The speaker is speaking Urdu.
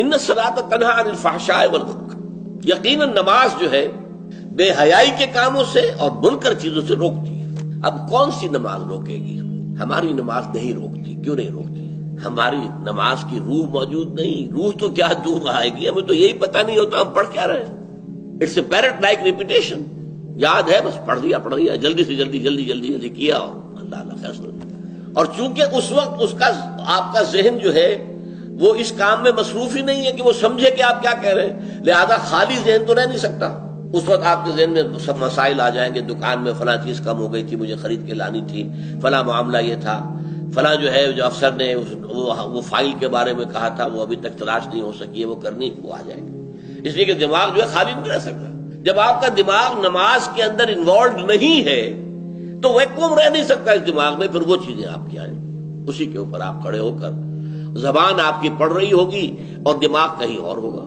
ان الصلاۃ تنہی عن الفحشاء والمنکر، یقیناً نماز جو ہے بے حیائی کے کاموں سے اور منکر چیزوں سے روکتی ہے۔ اب کون سی نماز روکے گی؟ ہماری نماز نہیں روکتی۔ کیوں نہیں روکتی؟ ہماری نماز کی روح موجود نہیں۔ روح تو کیا دور آئے گی، ہمیں تو یہی پتہ نہیں ہوتا ہم پڑھ کیا رہے ہیں۔ It's a parrot like repetition, یاد ہے بس پڑھ دیا جلدی سے جلدی کیا اور اللہ فیصلہ۔ اور چونکہ اس وقت اس کا آپ کا ذہن جو ہے وہ اس کام میں مصروف ہی نہیں ہے کہ وہ سمجھے کہ آپ کیا کہہ رہے ہیں، لہذا خالی ذہن تو رہ نہیں سکتا۔ اس وقت آپ کے ذہن میں سب مسائل آ جائیں گے، دکان میں فلاں چیز کم ہو گئی تھی، مجھے خرید کے لانی تھی، فلاں معاملہ یہ تھا، فلاں جو ہے جو افسر نے وہ فائل کے بارے میں کہا تھا وہ ابھی تک تلاش نہیں ہو سکی ہے، وہ کرنی وہ آ جائے گی۔ اس لیے کہ دماغ جو ہے خالی نہیں رہ سکتا۔ جب آپ کا دماغ نماز کے اندر انوالوڈ نہیں ہے تو ویکوم رہ نہیں سکتا اس دماغ میں، پھر وہ چیزیں آپ کی آئیں، اسی کے اوپر آپ کھڑے ہو کر زبان آپ کی پڑھ رہی ہوگی اور دماغ کہیں اور ہوگا۔